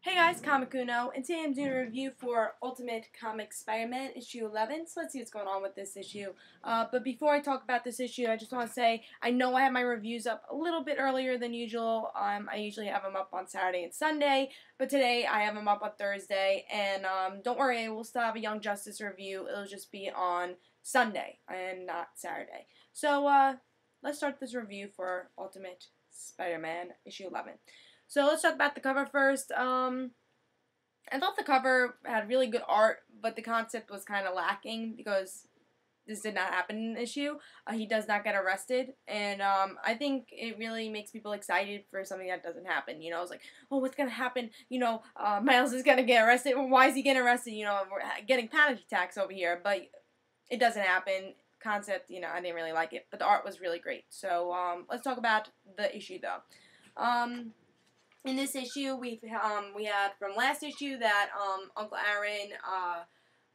Hey guys, Comic Uno, and today I'm doing a review for Ultimate Comics Spier-Man issue 11, so let's see what's going on with this issue. But before I talk about this issue, I just want to say, I know I have my reviews up a little bit earlier than usual. I usually have them up on Saturday and Sunday, but today I have them up on Thursday, and don't worry, we'll still have a Young Justice review. It'll just be on Sunday and not Saturday. So, let's start this review for Ultimate Spider-Man issue 11. So let's talk about the cover first. I thought the cover had really good art, but the concept was kind of lacking because this did not happen in the issue. He does not get arrested, and I think it really makes people excited for something that doesn't happen. You know, it's like, oh, what's gonna happen? You know, Miles is gonna get arrested. Why is he getting arrested? You know, we're getting panic attacks over here, but it doesn't happen. Concept, you know, I didn't really like it, but the art was really great. So let's talk about the issue though. In this issue, we had from last issue that Uncle Aaron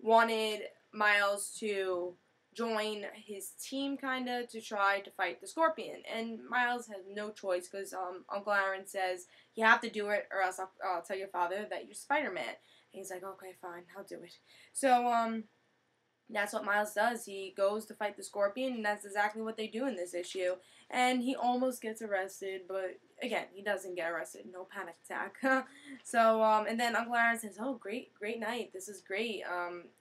wanted Miles to join his team, kinda, to try to fight the Scorpion, and Miles has no choice because Uncle Aaron says you have to do it, or else I'll tell your father that you're Spider-Man. And he's like, okay, fine, I'll do it. So that's what Miles does. He goes to fight the Scorpion, and that's exactly what they do in this issue. And he almost gets arrested, but again, he doesn't get arrested. No panic attack. So, and then Uncle Aaron says, oh, great night. This is great.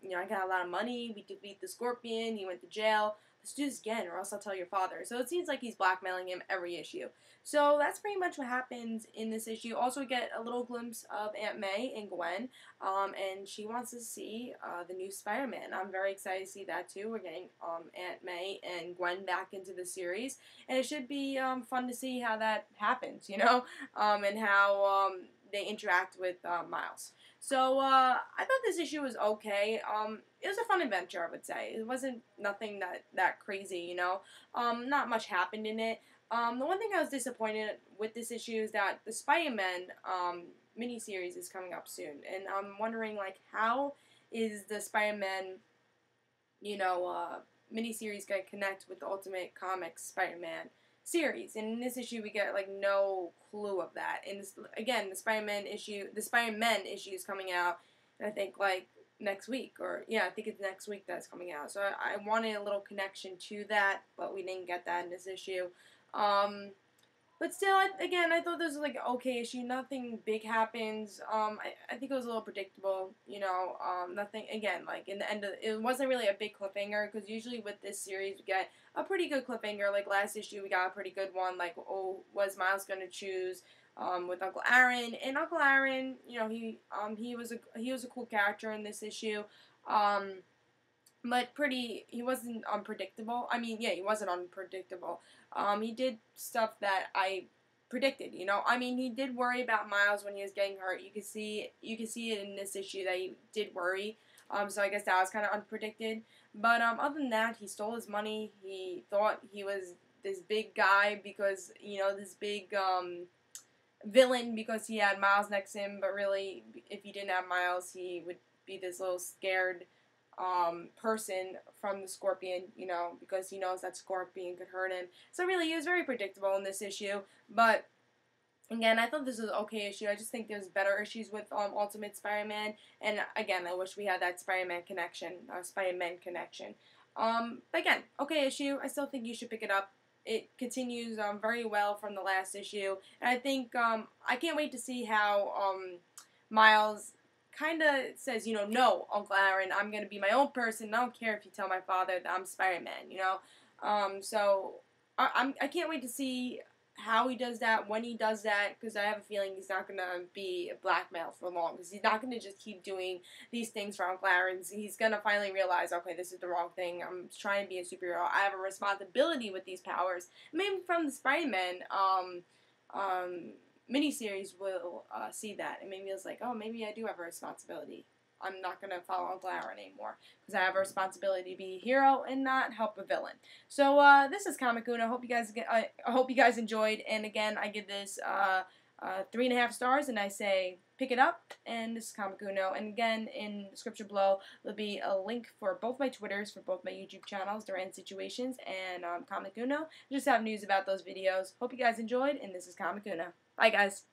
You know, I got a lot of money. We defeat the Scorpion. He went to jail. Let's do this again, or else I'll tell your father. So it seems like he's blackmailing him every issue. So that's pretty much what happens in this issue. Also, we get a little glimpse of Aunt May and Gwen, and she wants to see the new Spider-Man. I'm very excited to see that too. We're getting Aunt May and Gwen back into the series, and it should be fun to see how that happens, you know, and how they interact with Miles. So I thought this issue was okay. It was a fun adventure, I would say. It wasn't nothing that crazy, you know. Not much happened in it. The one thing I was disappointed with this issue is that the Spider-Man miniseries is coming up soon, and I'm wondering, like, how is the Spider-Man, you know, miniseries going to connect with the Ultimate Comics Spider-Man series? And in this issue, we get like no clue of that. And this, again, the Spider-Man issue is coming out, and I think like next week, or yeah, I think it's next week that's coming out. So I wanted a little connection to that, but we didn't get that in this issue. But still, again, I thought this was like an okay issue. Nothing big happens. I think it was a little predictable. You know, nothing. Again, like in the end of it wasn't really a big cliffhanger, because usually with this series we get a pretty good cliffhanger. Like last issue, we got a pretty good one. Like, oh, was Miles gonna choose with Uncle Aaron? And Uncle Aaron, you know, he was a cool character in this issue. But he wasn't unpredictable. I mean, yeah, he wasn't unpredictable. He did stuff that I predicted, you know. I mean, he did worry about Miles when he was getting hurt. You can see it in this issue that he did worry. So I guess that was kind of unpredicted. But other than that, he stole his money. He thought he was this big guy because, you know, this big villain because he had Miles next to him. But really, if he didn't have Miles, he would be this little scared person from the Scorpion, you know, because he knows that Scorpion could hurt him. So really, he was very predictable in this issue. But again, I thought this was an okay issue. I just think there's better issues with Ultimate Spider-Man. And again, I wish we had that Spider-Man connection. But again, okay issue. I still think you should pick it up. It continues very well from the last issue. And I think I can't wait to see how Miles kind of says, you know, no, Uncle Aaron, I'm going to be my own person. I don't care if you tell my father that I'm Spider-Man, you know. So I can't wait to see how he does that, when he does that, because I have a feeling he's not going to be blackmailed for long, because he's not going to just keep doing these things for Uncle Aaron. He's going to finally realize, okay, this is the wrong thing. I'm trying to be a superhero. I have a responsibility with these powers. Maybe from the Spider-Man miniseries will see that, and maybe it's like, oh, maybe I do have a responsibility. I'm not going to follow Uncle Aaron anymore, because I have a responsibility to be a hero and not help a villain. So this is Comic Uno. I hope you guys enjoyed, and again, I give this 3.5 stars, and I say pick it up. And this is Comic Uno. And again, in the description below, there'll be a link for both my Twitters, for both my YouTube channels, Duran Situations, and Comic Uno. I just have news about those videos. Hope you guys enjoyed, and this is Comic Uno. Bye, guys.